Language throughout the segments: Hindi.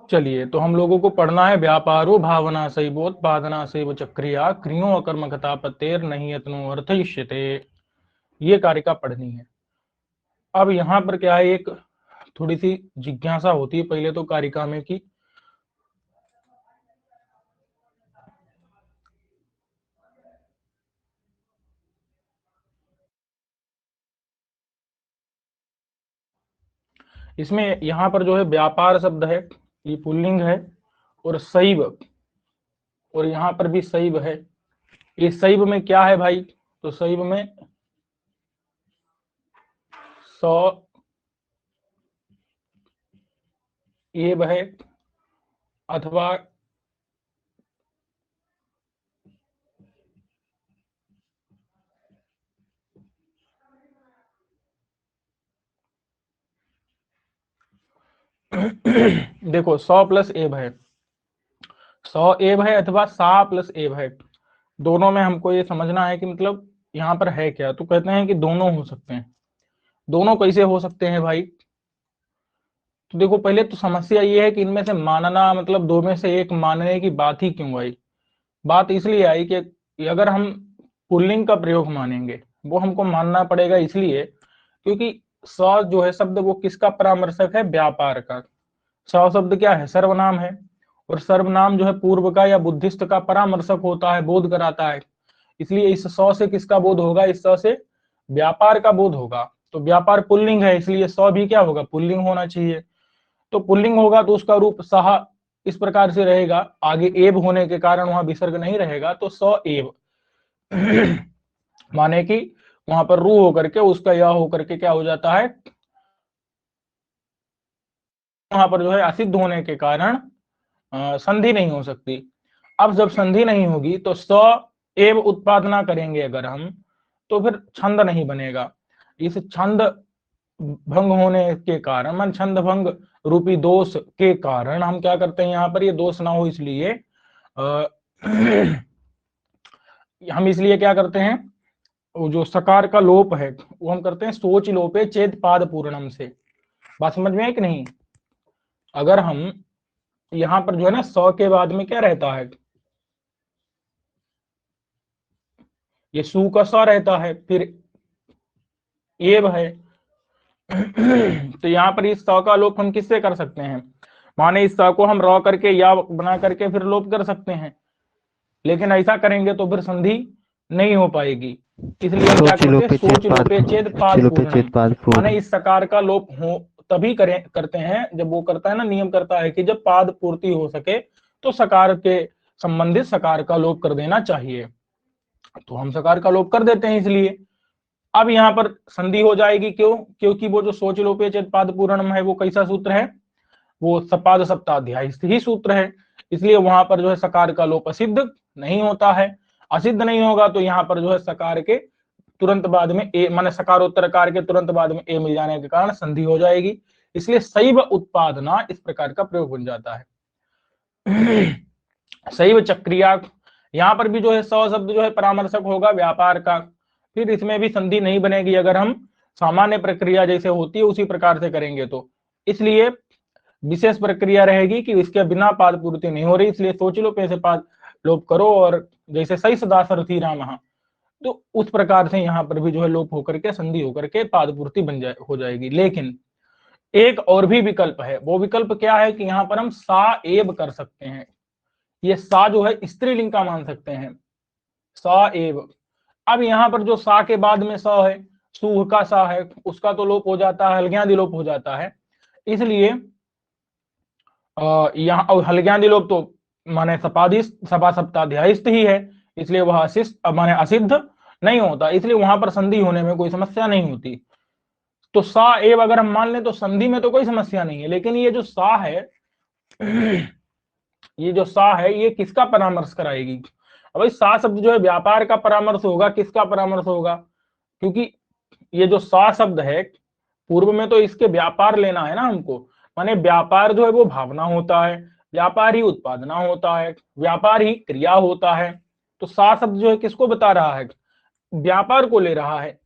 चलिए, तो हम लोगों को पढ़ना है व्यापारो भावना सैवोत्पादना सैव चक्रिया क्रियो अकर्मकता पतेर नहीं यत्नो अर्थयिष्यते, ये कारिका पढ़नी है। अब यहाँ पर क्या है, एक थोड़ी सी जिज्ञासा होती है पहले तो कारिका में कि इसमें यहाँ पर जो है व्यापार शब्द है, ये पुल्लिंग है, और शैव, और यहाँ पर भी शैव है। ये शैव में क्या है भाई, तो शैव में सौ एव है, अथवा देखो 100 प्लस एव है, 100 एव है, अथवा 100 प्लस एव है। दोनों में हमको ये समझना है कि मतलब यहाँ पर है क्या, तो कहते हैं कि दोनों हो सकते हैं। दोनों कैसे हो सकते हैं भाई, तो देखो पहले तो समस्या ये है कि इनमें से मानना, मतलब दो में से एक मानने की बात ही क्यों आई। बात इसलिए आई कि अगर हम पुल्लिंग का प्रयोग मानेंगे, वो हमको मानना पड़ेगा इसलिए क्योंकि स जो है शब्द, वो किसका परामर्शक है, व्यापार का। स शब्द क्या है, सर्वनाम है, और सर्वनाम जो है पूर्व का या बुद्धिस्ट का परामर्शक होता है, बोध कराता है। इसलिए इस स से किसका बोध होगा, इस स से व्यापार का बोध होगा। तो व्यापार पुल्लिंग है, इसलिए स भी क्या होगा, पुल्लिंग होना चाहिए। तो पुल्लिंग होगा तो उसका रूप सह इस प्रकार से रहेगा, आगे एब होने के कारण वहां विसर्ग नहीं रहेगा, तो स एब माने कि वहां पर रू होकर के उसका यह होकर के क्या हो जाता है, वहां पर जो है असिद्ध होने के कारण संधि नहीं हो सकती। अब जब संधि नहीं होगी तो स एव उत्पादना करेंगे अगर हम, तो फिर छंद नहीं बनेगा। इस छंद भंग होने के कारण, मन छंद भंग रूपी दोष के कारण हम क्या करते हैं, यहाँ पर ये दोष ना हो इसलिए हम इसलिए क्या करते हैं, वो जो सकार का लोप है वो हम करते हैं सोच लोपे चेत पाद पूर्णम से। बात समझ में है कि नहीं। अगर हम यहाँ पर जो है ना, 100 के बाद में क्या रहता है, ये सु का स रहता है, फिर एव है तो यहाँ पर इस स का लोप हम किससे कर सकते हैं, माने इस स को हम र करके या बना करके फिर लोप कर सकते हैं, लेकिन ऐसा करेंगे तो फिर संधि नहीं हो पाएगी। इसलिए हम क्या करते हैं, सोच लोपे चेद पाद पूर्णम, माने इस सकार का लोप हो तभी करते हैं जब वो करता है ना, नियम करता है कि जब पाद पूर्ति हो सके तो सकार के संबंधित सकार का लोप कर देना चाहिए। तो हम सकार का लोप कर देते हैं इसलिए। अब यहाँ पर संधि हो जाएगी, क्यों, क्योंकि वो जो सोच लोपे चेत पाद पूर्णम है वो कैसा सूत्र है, वो सपाद सप्ताध्याय ही सूत्र है। इसलिए वहां पर जो है सकार का लोप असिद्ध नहीं होता है। असिद्ध नहीं होगा तो यहाँ पर जो है सकार के तुरंत बाद में ए, माने सकारोत्तरकार के तुरंत बाद में ए मिल जाने के कारण संधि हो जाएगी। इसलिए शैव उत्पादना इस प्रकार का प्रयोग बन जाता है। शैव चक्रिया, यहाँ पर भी जो है स शब्द जो है परामर्शक होगा व्यापार का, फिर इसमें भी संधि नहीं बनेगी अगर हम सामान्य प्रक्रिया जैसे होती है उसी प्रकार से करेंगे तो। इसलिए विशेष प्रक्रिया रहेगी कि इसके बिना पाद पूर्ति नहीं हो रही, इसलिए सोच लो पैसे पाद लोप करो, और जैसे सही सदासरथी राम, तो उस प्रकार से यहाँ पर भी जो है लोप होकर के संधि होकर के पाद पूर्ति हो जाएगी। लेकिन एक और भी विकल्प है, वो विकल्प क्या है कि यहाँ पर हम सा एव कर सकते हैं। ये सा जो है स्त्रीलिंग का मान सकते हैं, सा एव। अब यहाँ पर जो सा के बाद में स है, सुह का सा है, उसका तो लोप हो जाता है, हल्ग्यादि लोप हो जाता है। इसलिए यहाँ और हल्ग्यादि लोप तो माने सपादिस्ट सपा सप्ताध्यायिस्त ही है, इसलिए वह अशिष्ट माने असिद्ध नहीं होता, इसलिए वहां पर संधि होने में कोई समस्या नहीं होती। तो सा एव अगर हम मान लें तो संधि में तो कोई समस्या नहीं है। लेकिन ये जो सा है ये जो सा है ये किसका परामर्श कराएगी। अब भाई सा शब्द जो है व्यापार का परामर्श होगा, किसका परामर्श होगा, क्योंकि ये जो सा शब्द है पूर्व में तो इसके व्यापार लेना है ना हमको, माने व्यापार जो है वो भावना होता है, व्यापार ही उत्पादना होता है, व्यापार ही क्रिया होता है। तो सा शब्द जो है किसको बता रहा है, व्यापार को ले रहा है।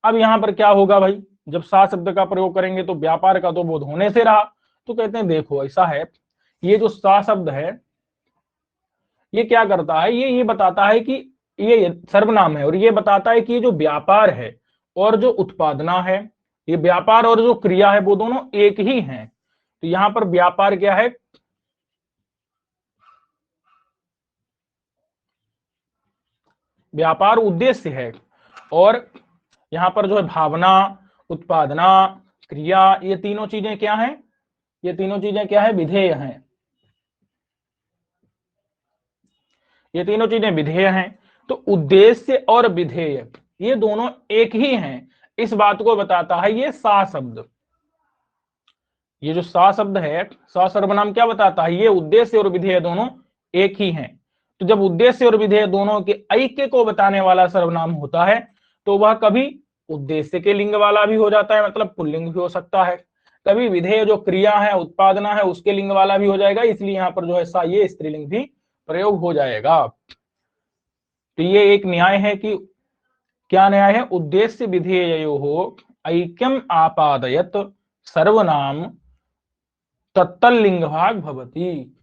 अब यहाँ पर क्या होगा भाई, जब सा शब्द का प्रयोग करेंगे तो व्यापार का तो बोध होने से रहा, तो कहते हैं देखो ऐसा है, ये जो सा शब्द है ये क्या करता है, ये बताता है कि ये सर्वनाम है और ये बताता है कि ये जो व्यापार है और जो उत्पादना है, ये व्यापार और जो क्रिया है वो दोनों एक ही हैं। तो यहां पर व्यापार क्या है, व्यापार उद्देश्य है, और यहां पर जो है भावना, उत्पादना, क्रिया, ये तीनों चीजें क्या हैं, ये तीनों चीजें क्या है, विधेय हैं। ये तीनों चीजें विधेय हैं। तो उद्देश्य और विधेय ये दोनों एक ही हैं, इस बात को बताता है ये सा शब्द। ये जो सा शब्द है, सा सर्वनाम क्या बताता है, ये उद्देश्य और विधेय दोनों एक ही हैं। तो जब उद्देश्य और विधेय दोनों के ऐक्य को बताने वाला सर्वनाम होता है तो वह कभी उद्देश्य के लिंग वाला भी हो जाता है, मतलब पुल्लिंग भी हो सकता है, कभी विधेय जो क्रिया है, उत्पादना है, उसके लिंग वाला भी हो जाएगा, इसलिए यहाँ पर जो है सा ये स्त्रीलिंग भी प्रयोग हो जाएगा। तो ये एक न्याय है कि क्या न्याय है, उद्देश्य विधेयो ऐक्यम आपादयत सर्वनाम तत्तल्लिंग भाग भवति।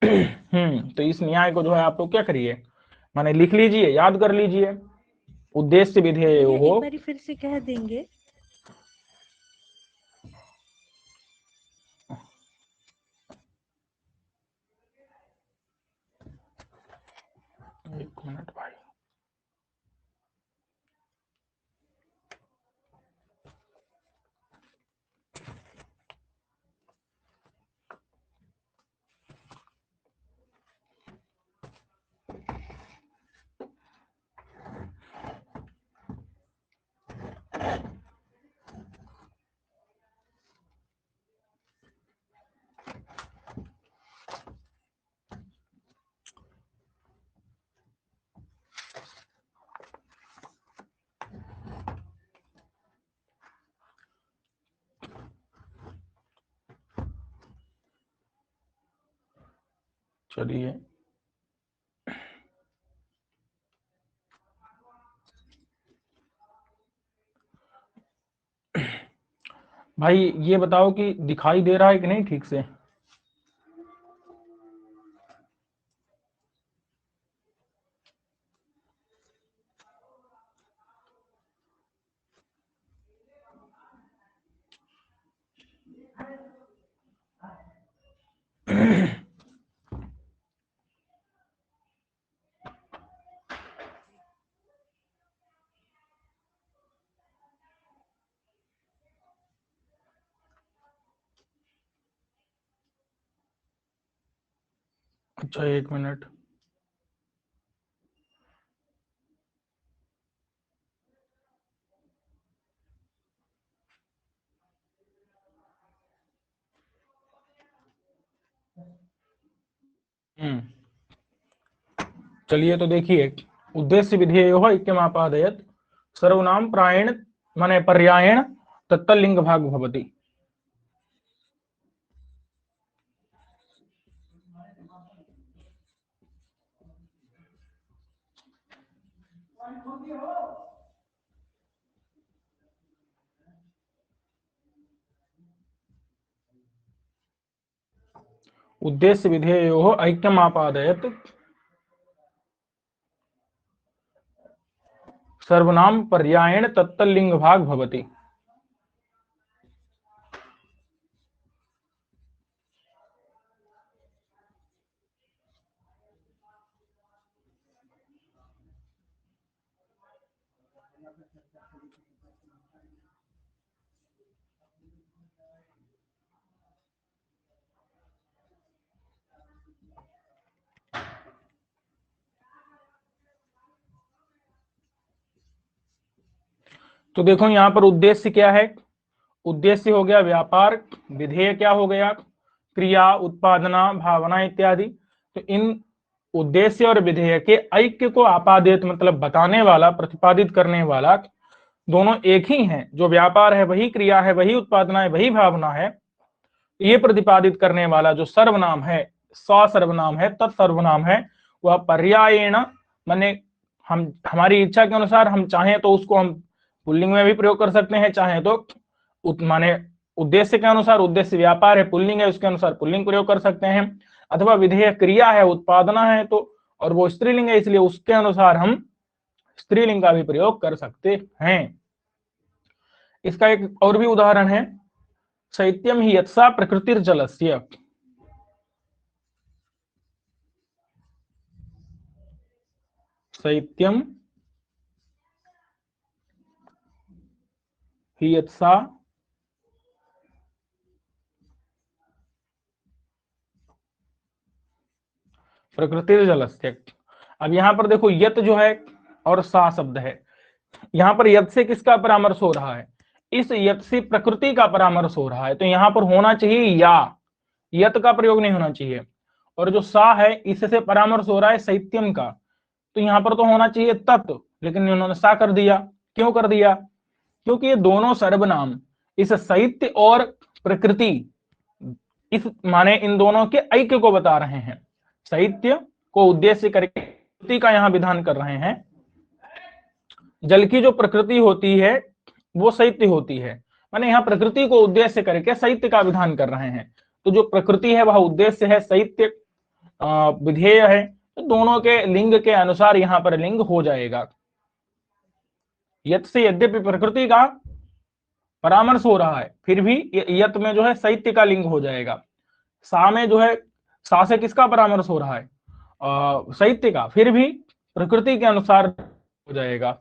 तो इस न्याय को जो है आप लोग क्या करिए, माने लिख लीजिए, याद कर लीजिए। उद्देश्य विधेयो एक बार फिर से कह देंगे। एक मिनट भाई, चलिए भाई ये बताओ कि दिखाई दे रहा है कि नहीं ठीक से। अच्छा एक मिनट, चलिए तो देखिए, उद्देश्य विधेयो ऐक्यमापादयत सर्वनाम प्रायण माने पर्यायण तत्तलिंग भाग भवति। उद्देश्य विधेयो ऐक्यमापादयत सर्वनाम पर्यायण तत्तलिंग भाग भवति। तो देखो यहाँ पर उद्देश्य क्या है, उद्देश्य हो गया व्यापार, विधेय क्या हो गया, क्रिया, उत्पादना, भावना इत्यादि। तो इन उद्देश्य और विधेय के ऐक्य को आपादित मतलब बताने वाला, प्रतिपादित करने वाला दोनों एक ही हैं। जो व्यापार है वही क्रिया है, वही उत्पादना है, वही भावना है। ये प्रतिपादित करने वाला जो सर्वनाम है, सर्वनाम है, तत्सर्वनाम है, वह पर्यायेण माने हम हमारी इच्छा के अनुसार हम चाहें तो उसको हम पुल्लिंग में भी प्रयोग कर सकते हैं, चाहे तो माने उद्देश्य के अनुसार, उद्देश्य व्यापार है, पुल्लिंग है, उसके अनुसार पुल्लिंग प्रयोग कर सकते हैं। अथवा विधेय क्रिया है, उत्पादना है, तो और वो स्त्रीलिंग है, इसलिए उसके अनुसार हम स्त्रीलिंग का भी प्रयोग कर सकते हैं। इसका एक और भी उदाहरण है, शैत्यम ही यत्सा प्रकृतिर्जलस्य। शैत्यम ही यत्सा प्रकृतिर्जलस्य। अब यहां पर देखो यत जो है और सा शब्द है, यहां पर यत से किसका परामर्श हो रहा है? इस यत से प्रकृति का परामर्श हो रहा है, तो यहां पर होना चाहिए या, यत का प्रयोग नहीं होना चाहिए। और जो सा है इससे परामर्श हो रहा है शैत्यम का, तो यहां पर तो होना चाहिए तत्, लेकिन इन्होंने सा कर दिया। क्यों कर दिया? क्योंकि ये दोनों सर्वनाम इस साहित्य और प्रकृति, इस माने इन दोनों के ऐक्य को बता रहे हैं। साहित्य को उद्देश्य करके प्रकृति का यहां विधान कर रहे हैं। जल की जो प्रकृति होती है वो साहित्य होती है, माने यहाँ प्रकृति को उद्देश्य करके साहित्य का विधान कर रहे हैं। तो जो प्रकृति है वह उद्देश्य है, साहित्य विधेय है, तो दोनों के लिंग के अनुसार यहां पर लिंग हो जाएगा। यत से यद्यपि प्रकृति का परामर्श हो रहा है, फिर भी यत में जो है साहित्य का लिंग हो जाएगा। सा में जो है, सा से किसका परामर्श हो रहा है? साहित्य का, फिर भी प्रकृति के अनुसार हो जाएगा।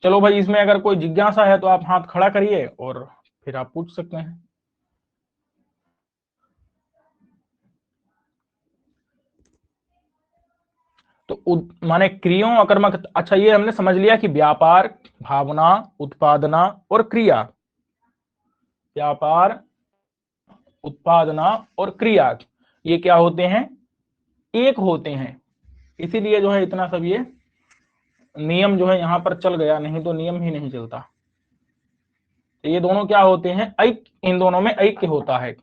चलो भाई, इसमें अगर कोई जिज्ञासा है तो आप हाथ खड़ा करिए और फिर आप पूछ सकते हैं। तो माने क्रियाओं अकर्मक, अच्छा ये हमने समझ लिया कि व्यापार, भावना, उत्पादना और क्रिया, व्यापार, उत्पादना और क्रिया, ये क्या होते हैं? एक होते हैं। इसीलिए जो है इतना सब ये नियम जो है यहां पर चल गया, नहीं तो नियम ही नहीं चलता। तो ये दोनों क्या होते हैं? ऐक्य, इन दोनों में ऐक्य होता है।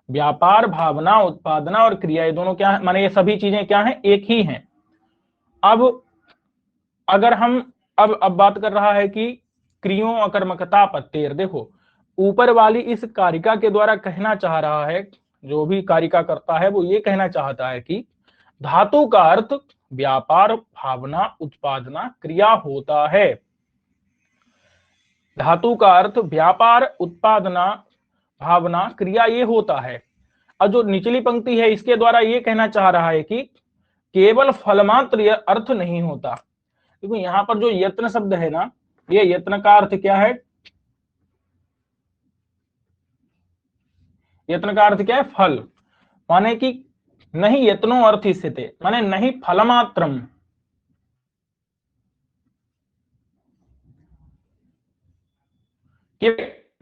व्यापार, भावना, उत्पादना और क्रिया, ये दोनों क्या है? माने ये सभी चीजें क्या हैं? एक ही हैं। अब अगर हम अब बात कर रहा है कि क्रियों अकर्मकता पत्तेर, देखो ऊपर वाली इस कारिका के द्वारा कहना चाह रहा है, जो भी कारिका करता है वो ये कहना चाहता है कि धातु का अर्थ व्यापार, भावना, उत्पादना, क्रिया होता है। धातु का अर्थ व्यापार, उत्पादना, भावना, क्रिया ये होता है। और जो निचली पंक्ति है इसके द्वारा ये कहना चाह रहा है कि केवल फलमात्र यह अर्थ नहीं होता। क्योंकि यहां पर जो यत्न शब्द है ना, ये यत्न का अर्थ क्या है? यत्न का अर्थ क्या है? फल। माने कि नहीं यत्नो अर्थ स्थित, माने नहीं फलमात्रम, कि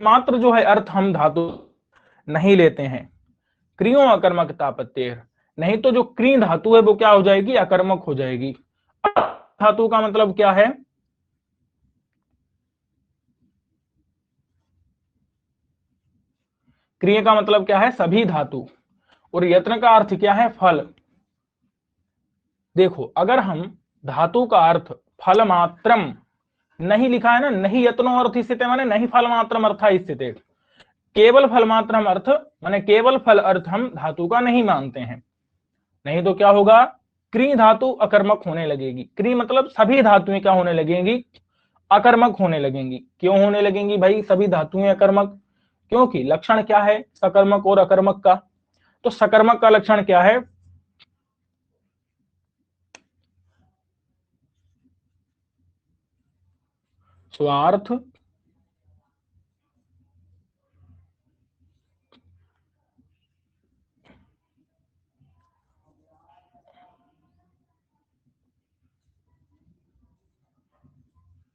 मात्र जो है अर्थ हम धातु नहीं लेते हैं। क्रियों अकर्मकता प्रत्यय, नहीं तो जो क्री धातु है वो क्या हो जाएगी? अकर्मक हो जाएगी। धातु का मतलब क्या है? क्रिया का मतलब क्या है? सभी धातु। और यत्न का अर्थ क्या है? फल। देखो अगर हम धातु का अर्थ फल मात्रम नहीं लिखा है ना, नहीं यत्नो अर्थ स्थित माने नहीं फल मात्रम अर्थ स्थित, केवल फल मात्रम अर्थ माने केवल फल अर्थ हम धातु का नहीं मानते हैं। नहीं तो क्या होगा? क्री धातु अकर्मक होने लगेगी। क्री मतलब सभी धातुएं क्या होने लगेंगी? अकर्मक होने लगेंगी। क्यों होने लगेंगी भाई सभी धातुएं अकर्मक? क्योंकि लक्षण क्या है सकर्मक और अकर्मक का? तो सकर्मक का लक्षण क्या है? स्वार्थ,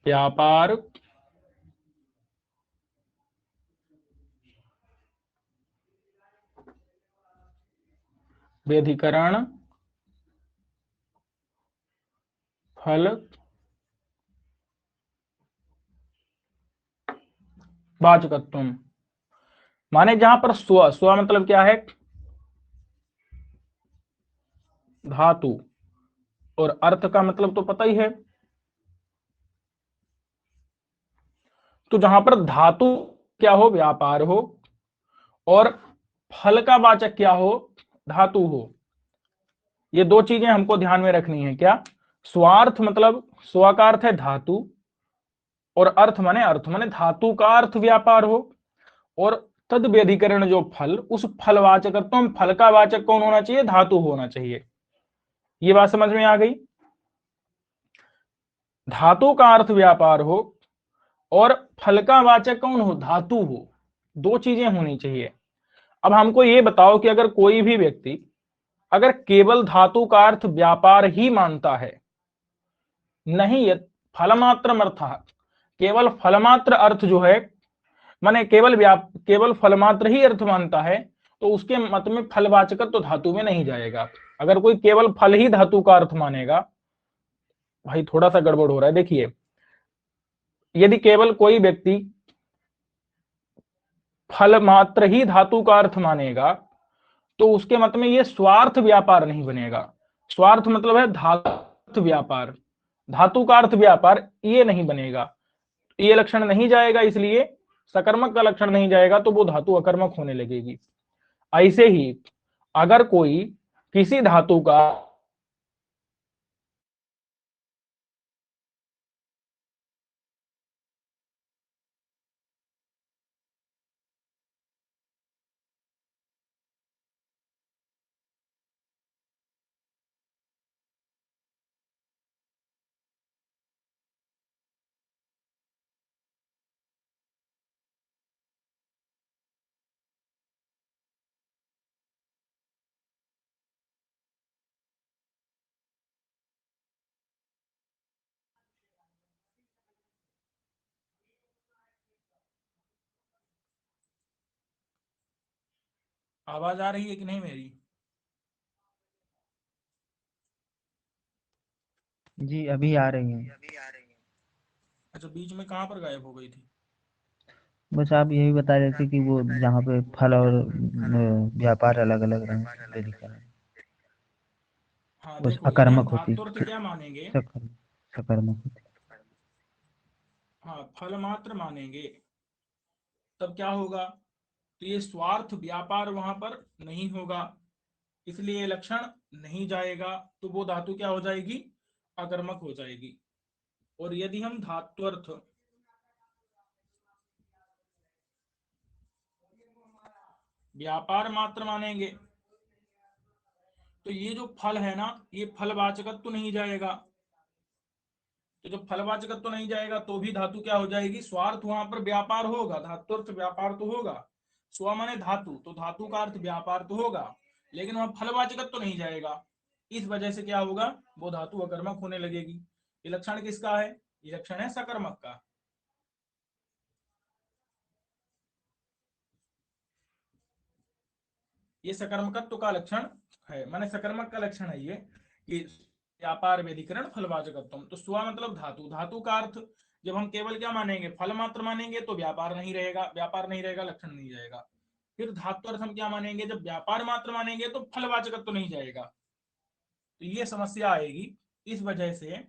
व्यापार, व्यधिकरण, फल, वाचकत्व। माने जहां पर स्व, स्व मतलब क्या है? धातु, और अर्थ का मतलब तो पता ही है। तो जहां पर धातु क्या हो, व्यापार हो, और फल का वाचक क्या हो, धातु हो, ये दो चीजें हमको ध्यान में रखनी है। क्या? स्वार्थ मतलब स्व का अर्थ है धातु, और अर्थ माने धातु का अर्थ व्यापार हो, और तद व्यधिकरण जो फल, उस फलवाचक तो हम फल का वाचक कौन होना चाहिए, धातु होना चाहिए। ये बात समझ में आ गई? धातु का अर्थ व्यापार हो और फल का वाचक कौन हो, धातु हो, दो चीजें होनी चाहिए। अब हमको ये बताओ कि अगर कोई भी व्यक्ति अगर केवल धातु का अर्थ व्यापार ही मानता है, नहीं फलमात्र अर्थ, केवल फलमात्र अर्थ जो है, माने केवल फलमात्र ही अर्थ मानता है, तो उसके मत में फलवाचक तो धातु में नहीं जाएगा। अगर कोई केवल फल ही धातु का अर्थ मानेगा, भाई थोड़ा सा गड़बड़ हो रहा है। देखिए, यदि केवल कोई व्यक्ति फल मात्र ही धातु का अर्थ मानेगा, तो उसके मत में ये स्वार्थ व्यापार नहीं बनेगा। स्वार्थ मतलब है धातु व्यापार, धातु का अर्थ व्यापार, ये नहीं बनेगा, ये लक्षण नहीं जाएगा, इसलिए सकर्मक का लक्षण नहीं जाएगा, तो वो धातु अकर्मक होने लगेगी। ऐसे ही अगर कोई किसी धातु का आवाज आ रही है कि नहीं मेरी? जी अभी आ रही है। अच्छा, बीच में कहां पर गायब हो गई थी? बस आप यही बता रहे थे कि वो जहाँ पे फल और व्यापार अलग अलग रहे व्यधिकरण हाँ उस देखो, यदि हम अकर्मक होती, धातु अर्थ क्या मानेंगे, सकर्मक होती। हाँ फल मात्र मानेंगे, तब क्या होगा, तो ये स्वार्थ व्यापार वहां पर नहीं होगा, इसलिए ये लक्षण नहीं जाएगा, तो वो धातु क्या हो जाएगी, अकर्मक हो जाएगी। और यदि हम धात्वर्थ व्यापार मात्र मानेंगे, तो ये जो फल है ना, ये फलवाचकत्व तो नहीं जाएगा। तो जब फलवाचकत्व तो नहीं जाएगा, तो भी धातु क्या हो जाएगी, स्वार्थ, वहां पर व्यापार होगा, धात्वर्थ व्यापार तो होगा, स्व माने धातु, तो धातु का अर्थ व्यापार तो होगा, लेकिन वहां फलवाचकत्व तो नहीं जाएगा। इस वजह से क्या होगा, वो धातु अकर्मक होने लगेगी। ये लक्षण किसका है, ये लक्षण है सकर्मक का। ये सकर्मकत्व का लक्षण है, माने सकर्मक का लक्षण है ये, कि व्यापार व्यधिकरण फलवाचकत्व। तो स्व मतलब धातु, धातु का अर्थ जब हम केवल क्या मानेंगे, फल मात्र मानेंगे, तो व्यापार नहीं रहेगा, व्यापार नहीं रहेगा, लक्षण नहीं जाएगा। फिर धातु अर्थ हम क्या मानेंगे, जब व्यापार मात्र मानेंगे, तो फलवाचकत्व नहीं जाएगा। तो ये समस्या आएगी। इस वजह से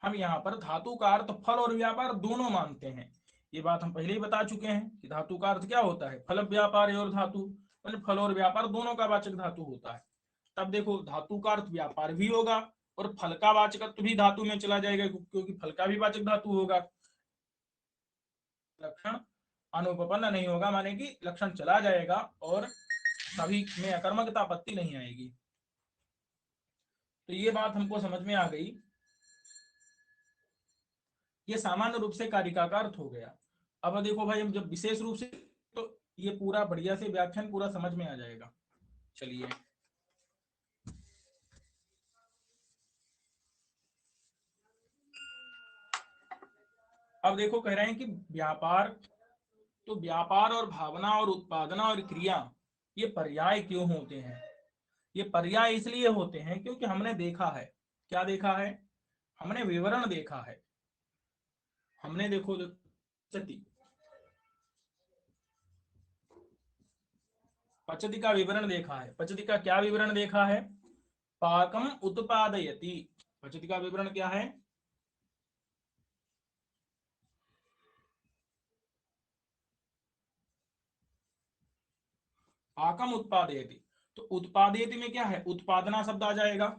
हम यहाँ पर धातु का अर्थ फल और व्यापार दोनों मानते हैं। ये बात हम पहले ही बता चुके हैं कि धातु का अर्थ क्या होता है, फल व्यापार और धातु, मतलब फल और व्यापार दोनों का वाचक धातु होता है। तब देखो, धातु का अर्थ व्यापार भी होगा और फल का वाचकत्व भी धातु में चला जाएगा, क्योंकि फल का भी वाचक धातु होगा। लक्षण अनुपपन्न नहीं होगा, माने कि लक्षण चला जाएगा और सभी में अकर्मकता आपत्ति नहीं आएगी। तो ये बात हमको समझ में आ गई। ये सामान्य रूप से कारिका का अर्थ हो गया। अब देखो भाई, हम जब विशेष रूप से, तो ये पूरा बढ़िया से व्याख्यान पूरा समझ में आ जाएगा। चलिए, अब देखो, कह रहे हैं कि व्यापार, तो व्यापार और भावना और उत्पादना और क्रिया, ये पर्याय क्यों होते हैं? ये पर्याय इसलिए होते हैं क्योंकि हमने देखा है, क्या देखा है, हमने विवरण देखा है। हमने देखो पचति का विवरण देखा है। पचति का क्या विवरण देखा है, पाकम उत्पादयति। पचति का विवरण क्या है, पाकम उत्पादयति, तो उत्पादयति में क्या है, उत्पादना शब्द आ जाएगा,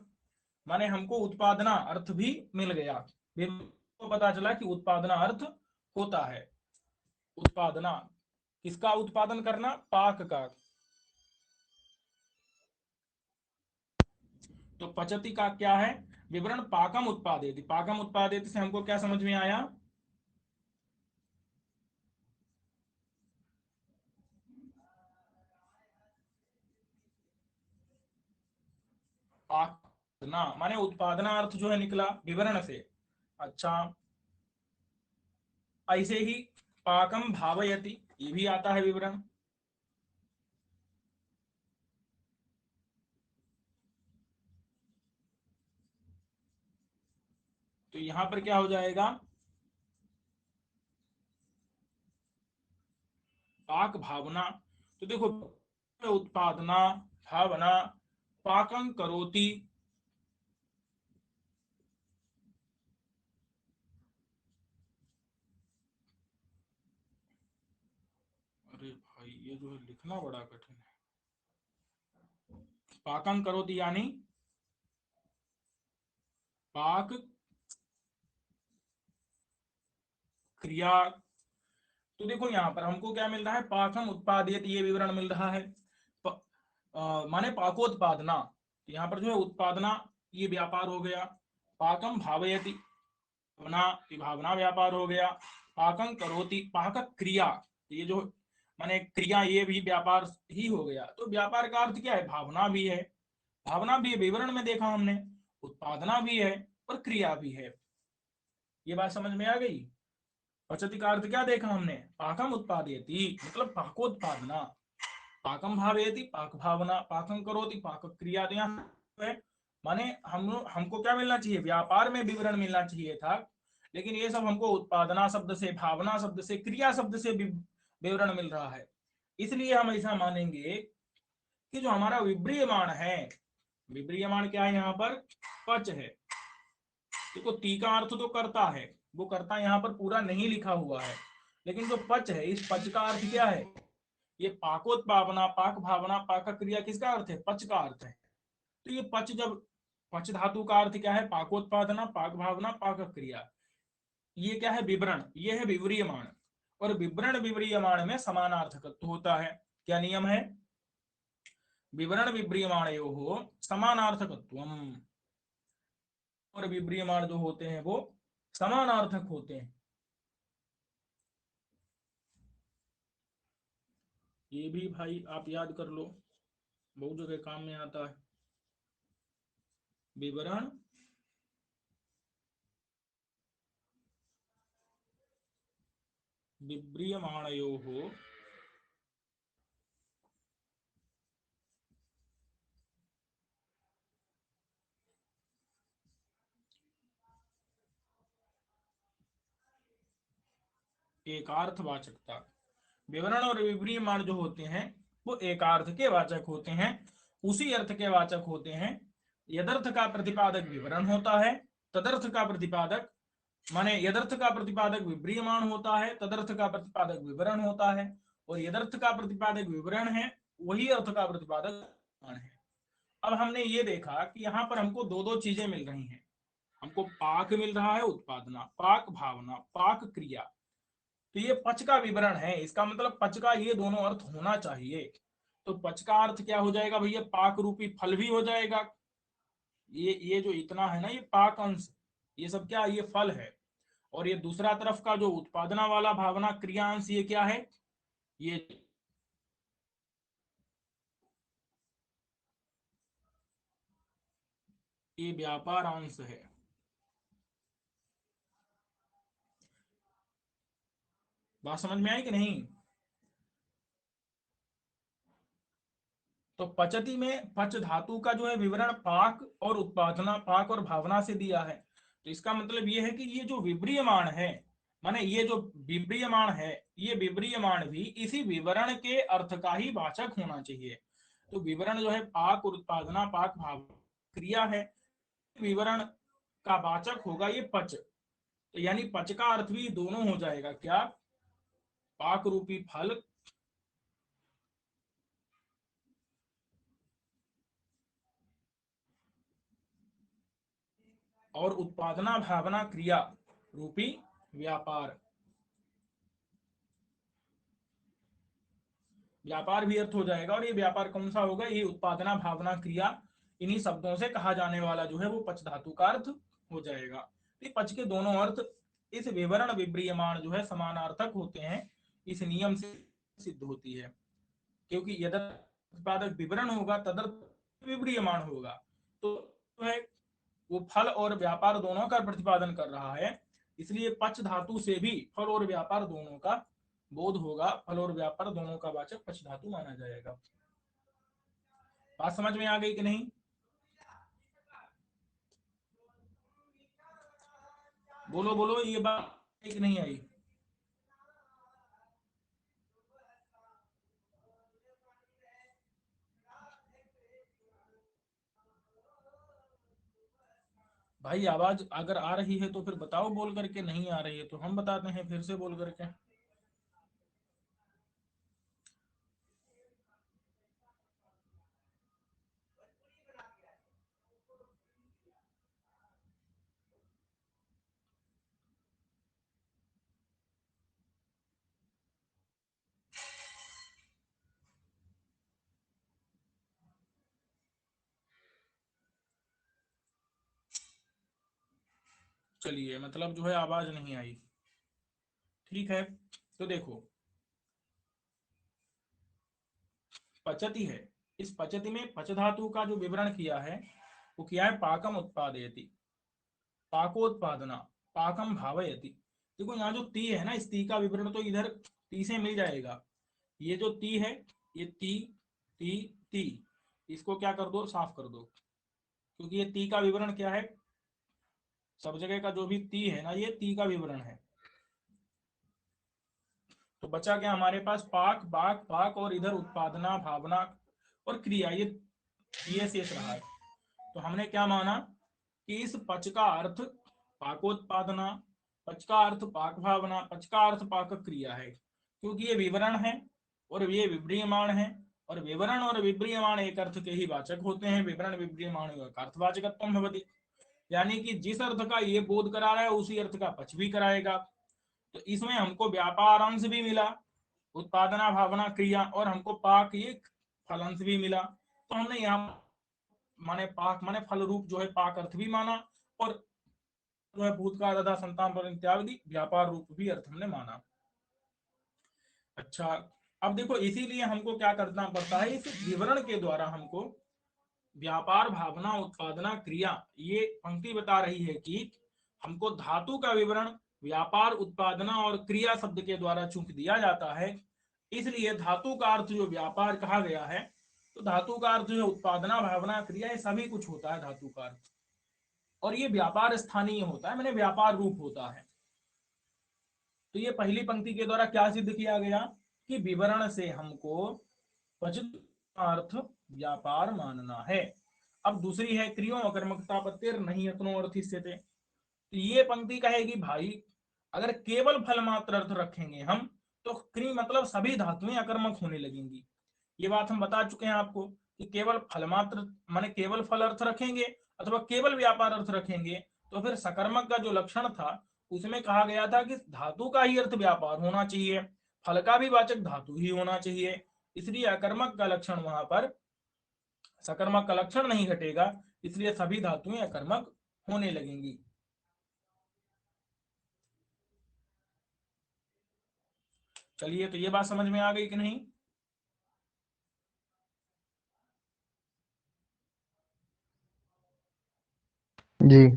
माने हमको उत्पादना अर्थ भी मिल गया, तो पता चला कि उत्पादना अर्थ होता है। उत्पादना किसका उत्पादन करना, पाक का। तो पचति का क्या है विवरण, पाकम उत्पादेति, पाकम उत्पादेति से हमको क्या समझ में आया, पाकना माने उत्पादना अर्थ जो है निकला विवरण से। अच्छा, ऐसे ही पाकम भावयति, ये भी आता है विवरण। तो यहां पर क्या हो जाएगा, पाक भावना, तो देखो उत्पादना भावना पाकं करोति, अरे भाई ये जो है लिखना बड़ा कठिन है, पाकं करोति यानी पाक क्रिया। तो देखो यहाँ पर हमको क्या मिल रहा है, पाकम उत्पादित ये विवरण मिल रहा है, माने पाकोत्पादना, तो यहाँ पर जो है उत्पादना ये व्यापार हो गया, पाकम भावयति भावना, ये भावना व्यापार हो गया, पाकं करोति पाक क्रिया, ये जो माने क्रिया ये भी व्यापार ही हो गया। तो व्यापार का अर्थ क्या है, भावना भी है, भावना भी है, विवरण में देखा हमने, उत्पादना भी है और क्रिया भी है। ये बात समझ में आ गई। पचति का अर्थ क्या देखा हमने, पाकम उत्पादयति मतलब पाकोत्पादना, पाकम भावयति पाक भावना, पाकम करोति पाक क्रिया। तो यहाँ है माने हमको क्या मिलना चाहिए, व्यापार में विवरण मिलना चाहिए था, लेकिन ये सब हमको उत्पादना शब्द से, भावना शब्द से, क्रिया शब्द से विवरण मिल रहा है। इसलिए हम ऐसा मानेंगे कि जो हमारा विब्रियमाण है, विब्रियमाण क्या है यहाँ पर, पच है। देखो ती का अर्थ तो करता है, वो करता यहाँ पर पूरा नहीं लिखा हुआ है, लेकिन जो पच है, इस पच का अर्थ क्या है, ये पाकोत्पादना पाक भावना पाक क्रिया किसका अर्थ है, पच का अर्थ है। तो ये पच, जब पच धातु का अर्थ क्या है, पाकोत्पादना पाक भावना पाक क्रिया, ये क्या है विवरण, ये है विव्रियमाण, और विवरण विव्रियमाण में समानार्थकत्व होता है। क्या नियम है, विवरण विव्रियमाणयोः समानार्थकत्वम, और विव्रियमाण जो होते हैं वो समानार्थक होते हैं। ये भी भाई आप याद कर लो, बहुत जगह काम में आता है। विवरण विव्रियमाणयोः एकार्थवाचकता, विवरण और विव्रियमाण जो होते हैं वो एकार्थ के वाचक होते हैं, उसी अर्थ के वाचक होते हैं। यदर्थ का प्रतिपादक विवरण होता है, तदर्थ का प्रतिपादक, माने यदर्थ का प्रतिपादक विव्रियमाण होता है, तदर्थ का प्रतिपादक विवरण होता है, और यदर्थ का प्रतिपादक विवरण है, वही अर्थ का प्रतिपादक है। अब हमने ये देखा कि यहाँ पर हमको दो दो चीजें मिल रही हैं, हमको पाक मिल रहा है, उत्पादना, पाक भावना, पाक क्रिया। तो ये पच का विवरण है, इसका मतलब पच का ये दोनों अर्थ होना चाहिए। तो पच का अर्थ क्या हो जाएगा भैया, पाक रूपी फल भी हो जाएगा। ये जो इतना है ना, ये पाक अंश, ये सब क्या, ये फल है। और ये दूसरा तरफ का जो उत्पादना वाला भावना क्रिया अंश, ये क्या है, ये व्यापार अंश है। बात समझ में आई कि नहीं। तो पचति में पच धातु का जो है विवरण पाक और उत्पादना, पाक और भावना से दिया है। तो इसका मतलब ये है कि ये जो विव्रियमाण है, माने ये जो विव्रियमाण है, ये विव्रियमाण भी इसी विवरण के अर्थ का ही वाचक होना चाहिए। तो विवरण जो है पाक और उत्पादना पाक भाव क्रिया है, विवरण का वाचक होगा ये पच। तो यानी पच का अर्थ भी दोनों हो जाएगा, क्या, पाक रूपी फल और उत्पादना भावना क्रिया रूपी व्यापार। व्यापार भी अर्थ हो जाएगा, और ये व्यापार कौन सा होगा, ये उत्पादना भावना क्रिया, इन्हीं शब्दों से कहा जाने वाला जो है वो पच धातु का अर्थ हो जाएगा। तो पच के दोनों अर्थ इस विवरण विव्रियमाण जो है समानार्थक होते हैं, इस नियम से सिद्ध होती है, क्योंकि यदि उत्पादक विवरण होगा तदर्थ विव्रियमाण होगा, तो है वो फल और व्यापार दोनों का प्रतिपादन कर रहा है, इसलिए पच धातु से भी फल और व्यापार दोनों का बोध होगा, फल और व्यापार दोनों का वाचक पच धातु माना जाएगा। बात समझ में आ गई कि नहीं? बोलो बोलो, ये बात कि नहीं आई? भाई आवाज अगर आ रही है तो फिर बताओ बोल करके, नहीं आ रही है तो हम बताते हैं फिर से बोल करके। चलिए, मतलब जो है आवाज नहीं आई, ठीक है। तो देखो, पचति है, इस पचति में पच धातु का जो विवरण किया है वो किया है पाकम उत्पादयति, पाकोत्पादना, पाकम भावयति। देखो यहाँ जो ती है ना, इस ती का विवरण तो इधर ती से मिल जाएगा। ये जो ती है, ये ती ती ती, इसको क्या कर दो, साफ कर दो, क्योंकि ये ती का विवरण क्या है, सब जगह का जो भी ती है ना, ये ती का विवरण है। तो बचा क्या हमारे पास, पाक बाक पाक, और इधर उत्पादना भावना और क्रिया, ये शेष रहा है। तो हमने क्या माना कि इस पच का अर्थ पाकोत्पादना, पच का अर्थ पाक भावना, पच का अर्थ पाक क्रिया है, क्योंकि ये विवरण है और ये विव्रियमाण है, और विवरण और विव्रियमाण एक अर्थ के ही वाचक होते हैं, विवरण विव्रियमाण अर्थवाचकत्वम भवति, यानी कि जिस अर्थ का ये बोध करा रहा है उसी अर्थ का पच भी कराएगा। तो इसमें हमको व्यापार अंश भी मिला, उत्पादना भावना क्रिया, और हमको पाक ये फल अंश भी मिला। तो हमने यहाँ माने पाक माने फल रूप जो है पाक अर्थ भी माना, और जो है भूतकाल तथा संतान पर इत्यादि व्यापार रूप भी अर्थ हमने माना। अच्छा, अब देखो, इसीलिए हमको क्या करना पड़ता है, इस विवरण के द्वारा हमको व्यापार भावना उत्पादना क्रिया, ये पंक्ति बता रही है कि हमको धातु का विवरण व्यापार उत्पादना और क्रिया शब्द के द्वारा चूंकि दिया जाता है, इसलिए धातु का अर्थ जो व्यापार कहा गया है, तो धातु का अर्थ जो उत्पादना भावना क्रिया, ये सभी कुछ होता है धातु का अर्थ, और ये व्यापार स्थानीय होता है, मैंने व्यापार रूप होता है। तो ये पहली पंक्ति के द्वारा क्या सिद्ध किया गया कि विवरण से हमको पचित अर्थ व्यापार मानना है। अब दूसरी है क्रियो अकर्मकता पत्तिर नहीं अतनो अर्थिष्यते। तो ये पंक्ति कहेगी भाई, अगर केवल फल मात्र अर्थ रखेंगे हम, तो क्रि मतलब सभी धातुएं अकर्मक होने लगेंगी। ये बात हम बता चुके हैं आपको कि केवल फल मात्र माने केवल फल अर्थ रखेंगे अथवा केवल व्यापार अर्थ रखेंगे, तो फिर सकर्मक का जो लक्षण था उसमें कहा गया था कि धातु का ही अर्थ व्यापार होना चाहिए, फल का भी वाचक धातु ही होना चाहिए, इसलिए अकर्मक का लक्षण वहां पर सकर्मक का लक्षण नहीं घटेगा, इसलिए सभी धातुएं अकर्मक होने लगेंगी। चलिए, तो ये बात समझ में आ गई कि नहीं? जी।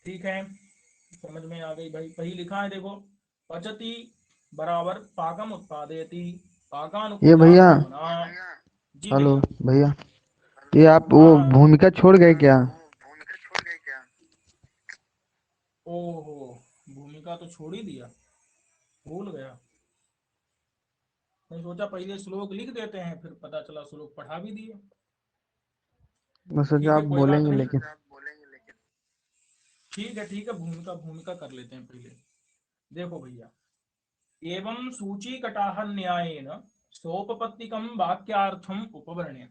ठीक है, समझ में आ गई भाई। वही लिखा है देखो, पचति बराबर पाकम उत्पादयति, ये पाकानुकूला भैया, भावना। जी हेलो भैया। भैया, ये आप हाँ वो हाँ। भूमिका छोड़ गए क्या? ओहो, भूमिका तो छोड़ ही दिया, भूल गया। मैं सोचा पहले श्लोक लिख देते हैं, फिर पता चला श्लोक पढ़ा भी दिए। मैं सोचा ठीक आप है, कोई बात बोलेंगे नहीं। लेकिन। ठीक है ठीक है, भूमिका भूमिका कर लेते हैं पहले। देखो भैया, एवं सूची कटाह न्यायेन सोपपत्तिकम वाक्यार्थम उपवर्ण्य।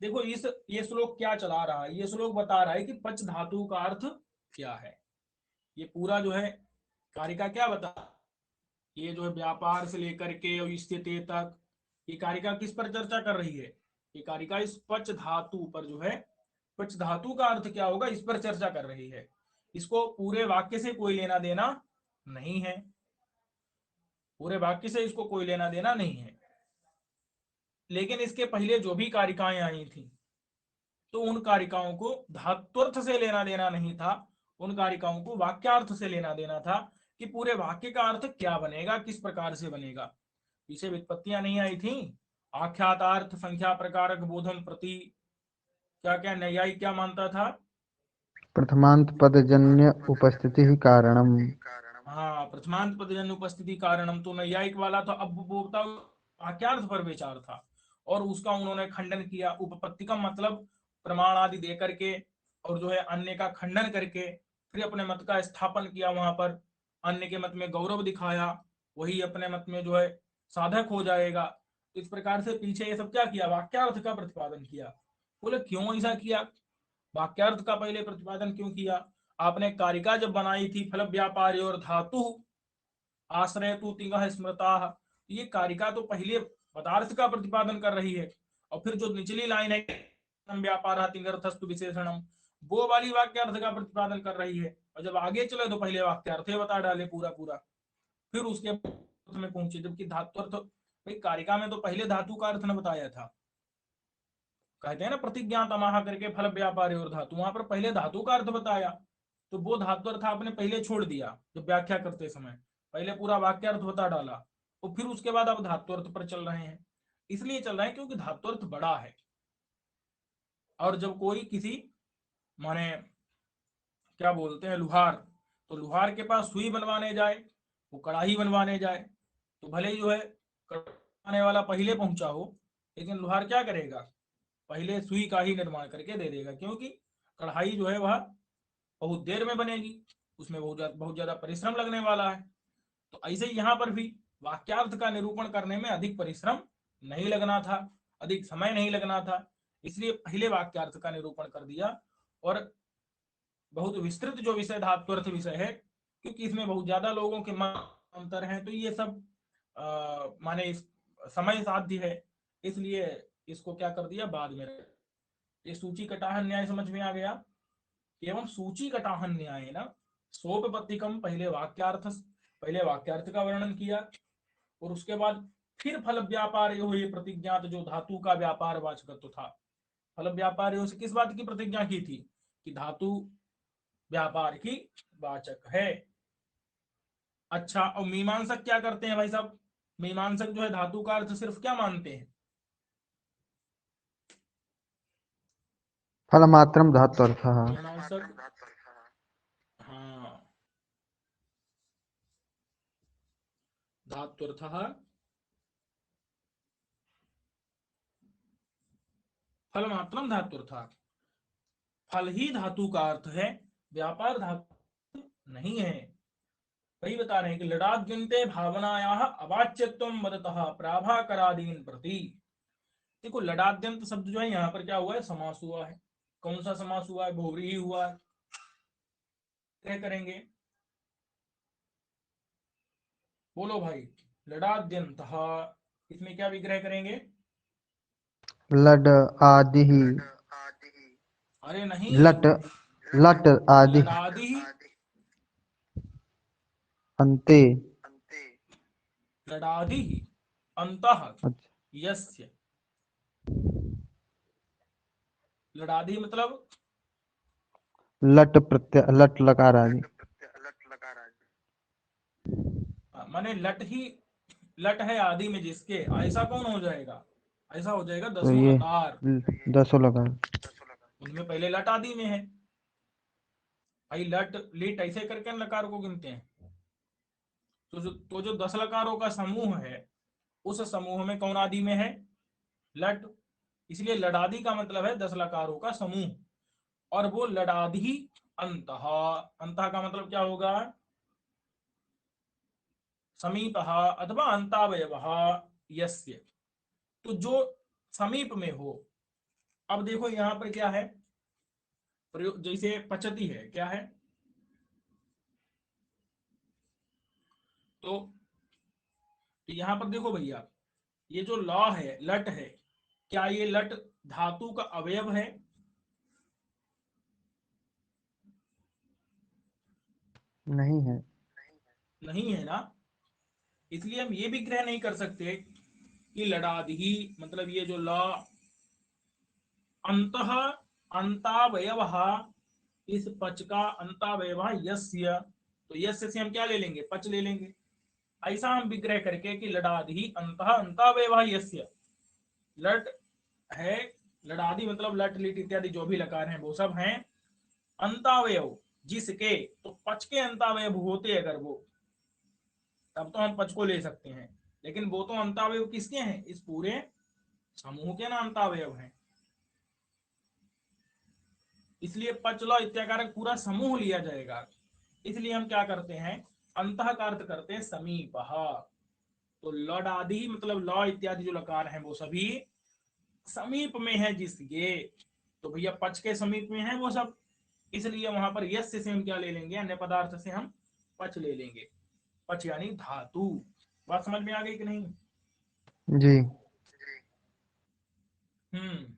देखो इस ये श्लोक क्या चला रहा है, ये श्लोक बता रहा है कि पच धातु का अर्थ क्या है। ये पूरा जो है कार्य का क्या बता, ये जो है व्यापार से लेकर के और स्थिति तक ये कारिका किस पर चर्चा कर रही है, ये कारिका इस पच धातु पर जो है, पच धातु का अर्थ क्या होगा इस पर चर्चा कर रही है। इसको पूरे वाक्य से कोई लेना देना नहीं है, पूरे वाक्य से इसको कोई लेना देना नहीं है। लेकिन इसके पहले जो भी कारिकाएं आई थी तो उन कारिकाओं को धात्वर्थ से लेना देना नहीं था, उन कारिकाओं को वाक्यार्थ से लेना देना था कि पूरे वाक्य का अर्थ क्या बनेगा, किस प्रकार से बनेगा। पीछे व्युत्पत्तियां नहीं आई थी, आख्यातार्थ संख्या प्रकारक बोधम प्रति, क्या क्या न्यायिक क्या मानता था, प्रथमांत पदजन्य उपस्थिति ही कारणम। हाँ प्रथमांत पदजन्य उपस्थिति कारणम, तो न्यायिक वाला था। अब वो वाक्यार्थ पर विचार था और उसका उन्होंने खंडन किया। उपपत्ति का मतलब प्रमाण आदि दे करके और जो है अन्य का खंडन करके फिर अपने मत का स्थापन किया वहां पर, अन्य के मत में गौरव दिखाया, वही अपने मत में जो है साधक हो जाएगा। इस प्रकार से पीछे ये सब क्या किया, वाक्यार्थ का प्रतिपादन किया। बोले क्यों ऐसा किया, वाक्यार्थ का पहले प्रतिपादन क्यों किया। आपने कारिका जब बनाई थी फल व्यापारी और धातु आश्रय तू तिंग स्मृता, ये कारिका तो पहले पदार्थ का प्रतिपादन कर रही है और फिर जो निचली लाइन है व्यापार तिंगर्थस्तु विशेषणम, वो वाली वाक्यार्थ का प्रतिपादन कर रही है। और जब आगे चले तो पहले वाक्यार्थ बता डाले पूरा पूरा, फिर उसके में पहुंचे। जबकि धातुअर्थ भाई कारिका में तो पहले धातु का अर्थ न बताया था, कहते हैं ना प्रतिज्ञा तमाह करके फल व्यापारी और धातु, वहां पर पहले धातु का अर्थ बताया, तो वो धातु अर्थ आपने पहले छोड़ दिया जब व्याख्या करते समय, पहले पूरा वाक्यार्थ बता डाला और फिर उसके बाद आप धातु अर्थ पर चल रहे हैं। इसलिए चल रहे हैं क्योंकि धातु अर्थ बड़ा है। और जब कोई किसी माने क्या बोलते हैं लुहार, तो लुहार के पास सुई बनवाने जाए, वो कढ़ाई बनवाने जाए, तो भले ही जो है बनवाने वाला पहले पहुंचा हो, लेकिन लुहार क्या करेगा, पहले सुई का ही निर्माण करके दे देगा, क्योंकि कढ़ाई जो है वह बहुत देर में बनेगी, उसमें बहुत ज्यादा परिश्रम लगने वाला है। तो ऐसे ही यहाँ पर भी वाक्यार्थ का निरूपण करने में अधिक परिश्रम नहीं लगना था, अधिक समय नहीं लगना था, इसलिए पहले वाक्यार्थ का निरूपण कर दिया। और बहुत विस्तृत जो विषय धात्वर्थ विषय है, क्योंकि इसमें बहुत ज्यादा लोगों के अंतर हैं, तो ये सब माने समय साध्य है, इसलिए इसको क्या कर दिया बाद में। ये सूची कटाहन न्याय समझ में आ गया। एवं सूची कटाहन न्याय ना सोपपत्तिकम, पहले वाक्यार्थ का वर्णन किया और उसके बाद फिर फल व्यापार ये प्रतिज्ञात जो धातु का व्यापार वाचकत्व था। फल व्यापार से किस बात की प्रतिज्ञा की थी कि धातु व्यापार की वाचक है। अच्छा, और मीमांसक क्या करते हैं भाई साहब, मीमांसक जो है धातु का अर्थ सिर्फ क्या मानते हैं, फलमात्रम धात्वर्थः। मीमांसक, हाँ धात्वर्थः फल मात्रम धातुर्था, फल ही धातु का अर्थ है, व्यापार धातु नहीं है। वही बता रहे हैं कि लडाद्यन्ते भावनाया अवाच्यत्व मदतः प्राभाकरादीन प्रति। देखो लडाद्यंत शब्द जो है यहाँ पर क्या हुआ है, समास हुआ है। कौन सा समास हुआ है, बहुव्रीहि ही हुआ है। क्या करेंगे, बोलो भाई, लडाद्यंत, इसमें क्या विग्रह करेंगे, लड आदि ही। अरे नहीं, लट लट आदि लडादि अन्ते। लडादि अंतः अच्छा, यस्य, लडादि मतलब लट प्रत्यय लट लकार आदि। माने लट ही, लट है आदि में जिसके, ऐसा कौन हो जाएगा, ऐसा हो जाएगा तो दसों ये लकार, 10 लकार। उनमें पहले लट आदि में है। भाई लट लिट ऐसे करके लकार को गिनते हैं। तो जो 10 लकारों का समूह है, उस समूह में कौन आदि में है, लट। इसलिए लडादि का मतलब है 10 लकारों का समूह, और वो लडादि अंतः, अंतः का मतलब क्या होगा, समीपः अथवा अंतावयवः यस्य। तो जो समीप में हो। अब देखो यहां पर क्या है, प्रयोग जैसे पचती है, क्या है, तो यहां पर देखो भैया, ये जो लॉ है, लट है, क्या ये लट धातु का अवयव है? नहीं है। नहीं है ना। इसलिए हम ये भी ग्रह नहीं कर सकते कि लडादि मतलब ये जो लॉ अंतः अंतावयव, इस पच का अंतावयव यस्य, तो यस्य से हम क्या ले लेंगे, पच ले लेंगे। ऐसा हम विग्रह करके कि लडादि अंतः अंतावयव यस्य, लट है, लडादि मतलब लट लिट इत्यादि जो भी लकार हैं वो सब हैं अंतावयव जिसके, तो पच के अंतावयव होते अगर वो, तब तो हम पच को ले सकते हैं। लेकिन वो तो अंतावयव किसके हैं, इस पूरे समूह के ना अंतावयव हैं। इसलिए पच लौ इत्याकारक पूरा समूह लिया जाएगा। इसलिए हम क्या करते हैं, अंतः का अर्थ करते हैं समीप। तो लड आदि मतलब लौ इत्यादि जो लकार हैं वो सभी समीप में है जिसके, तो भैया पच के समीप में है वो सब, इसलिए वहां पर यस से हम क्या ले लेंगे, अन्य पदार्थ से हम पच ले लेंगे। पच यानी धातु। बात समझ में आ गई कि नहीं? जी। हम्म।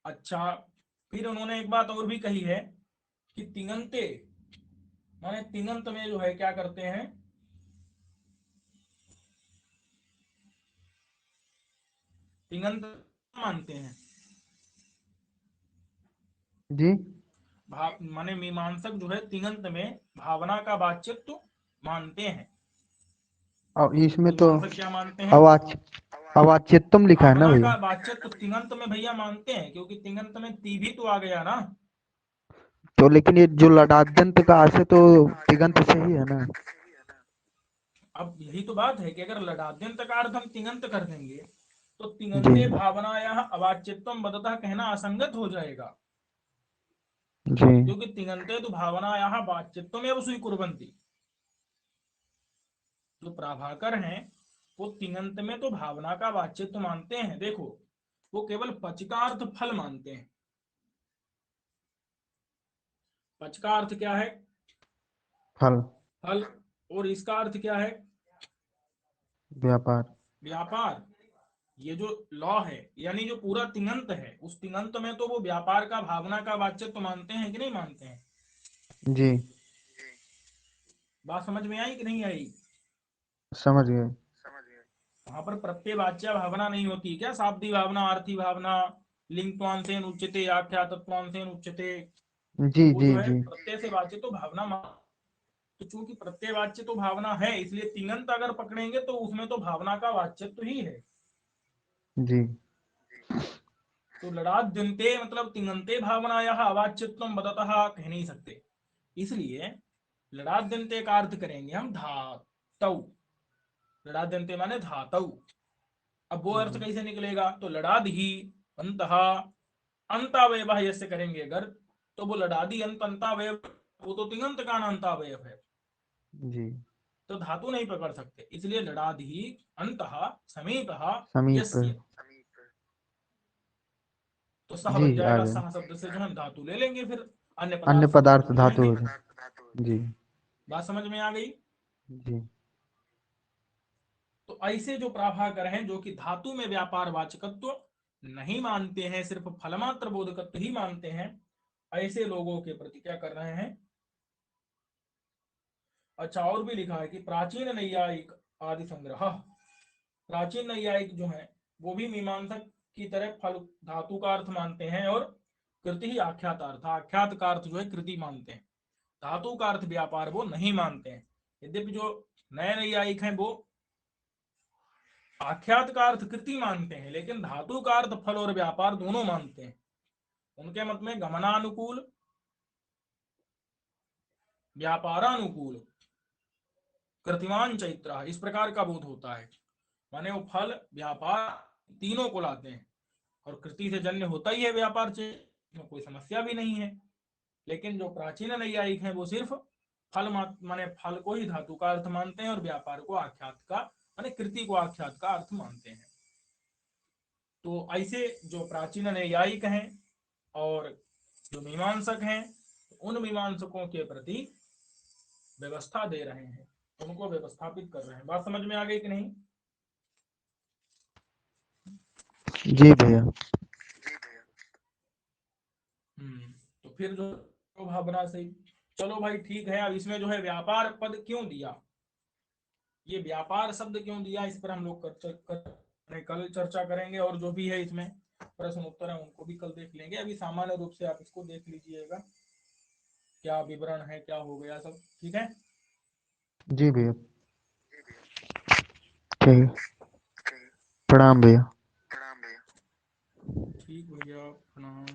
अच्छा, फिर उन्होंने एक बात और भी कही है कि तिंगंते माने तिंगंत में जो है क्या करते हैं, तिंगंत मानते हैं। जी। भाव माने मीमांसक जो है तिंगंत में भावना का वाच्यत्व मानते हैं। और इसमें तो मीमांसक क्या मानते हैं, अवाच अवाच्यत्वम लिखा है ना भावना का भैया। वाच्यत्व तिंगंत में भैया मानते हैं, क्योंकि तिंगंत में ती भी तो आ गया ना। तो लेकिन ये जो लडाद्यंत का आश है तो तिगंत से ही है ना। अब यही तो बात है कि अगर लडाद्यंत का अर्थ हम तिंगंत कर देंगे तो जी। तिंगंते भावनाया अवाच्यत्वम बदतः कहना असंगत हो जाएगा। जी। क्योंकि तिंगंते तो भावनाया वाच्यत्वमेव स्वीकुर्वन्ति, जो प्राभाकर हैं वो तिंगंत में तो भावना का वाच्यत्व मानते हैं। देखो वो केवल पच का अर्थ फल मानते हैं। पच का अर्थ क्या है, फल। फल, और इसका अर्थ क्या है, व्यापार। व्यापार। ये जो लॉ है यानी जो पूरा तिंगंत है, उस तिंगंत में तो वो व्यापार का भावना का वाच्यत्व मानते हैं कि नहीं मानते हैं? जी। बात समझ में आई कि नहीं आई? समझ गए। वहां पर प्रत्ययवाच्य भावना नहीं होती क्या, शाब्दी भावना, अर्थी भावना, लिंगत्वांसेन उच्यते, आख्यातत्वांसेन उच्यते, जी वो जी जो है जी। प्रत्यय से वाच्य तो भावना तो चूंकि प्रत्ययवाच्य तो भावना है, इसलिए तिंगंत अगर पकड़ेंगे तो उसमें तो भावना का वाच्यत्व ही है। जी। तो लडाद्यन्ते मतलब तिंगंते भावनाया अवाच्यत्व बदतः कह नहीं सकते। इसलिए लडाद्यन्ते का अर्थ करेंगे हम धातौ। लडाद्यन्ते माने धातौ। अब वो अर्थ जी। कैसे निकलेगा, तो लडाद ही अंतः अंतावयव यसे करेंगे अगर, तो वो लडादी अंत अंतावयव, वो तो तिंगंत का अंतावयव है, जी। तो धातु नहीं पकड़ सकते। इसलिए लडाद ही अंतः समीपः समीप। यस्य, तो सह जी बन आ जाएगा, गए। सह शब्द से जो हम धातु ले लेंगे, फिर अन्य अन्य पदार्थ शब्द पदार्थ बन धातु जाएंगे। हो जाए। जी। बात समझ में आ गई? जी। तो ऐसे जो प्राभाकर हैं जो कि धातु में व्यापार वाचकत्व नहीं मानते हैं, सिर्फ फलमात्र बोधकत्व ही मानते हैं, ऐसे लोगों के प्रति क्या कर रहे हैं। अच्छा, और भी लिखा है कि प्राचीन नैयायिक आदि संग्रह, प्राचीन नैयायिक जो है वो भी मीमांसक की तरह फल धातु का अर्थ मानते हैं, और कृति ही आख्यात अर्थ, आख्यात का अर्थ जो है कृति मानते हैं, धातु का अर्थ व्यापार वो नहीं मानते हैं। यद्यपि जो नए नैयायिक हैं वो आख्यात का अर्थ कृति मानते हैं, लेकिन धातु का अर्थ फल और व्यापार दोनों मानते हैं। उनके मत में गमनानुकूल, व्यापारानुकूल, कृतिमान चैत्र इस प्रकार का बोध होता है। माने वो फल व्यापार तीनों को लाते हैं, और कृति से जन्य होता ही है व्यापार, में कोई समस्या भी नहीं है। लेकिन जो प्राचीन नैयायिक हैं वो सिर्फ फल माने फल को ही धातु का अर्थ मानते हैं और व्यापार को आख्यात का माने कृति को आख्यात का अर्थ मानते हैं। तो ऐसे जो प्राचीन नैयायिक हैं और जो मीमांसक हैं, उन मीमांसकों के प्रति व्यवस्था दे रहे हैं, उनको व्यवस्थापित कर रहे हैं। बात समझ में आ गई कि नहीं? जी भैया। तो फिर जो भावना सही। चलो भाई ठीक है। अब इसमें जो है व्यापार पद क्यों दिया, ये व्यापार शब्द क्यों दिया, इस पर हम लोग कल चर्चा करेंगे। और जो भी है इसमें प्रश्न उत्तर है उनको भी कल देख लेंगे। अभी सामान्य रूप से आप इसको देख लीजिएगा, क्या विवरण है, क्या हो गया सब। ठीक है जी भैया। ठीक है। प्रणाम भैया। ठीक भैया, प्रणाम।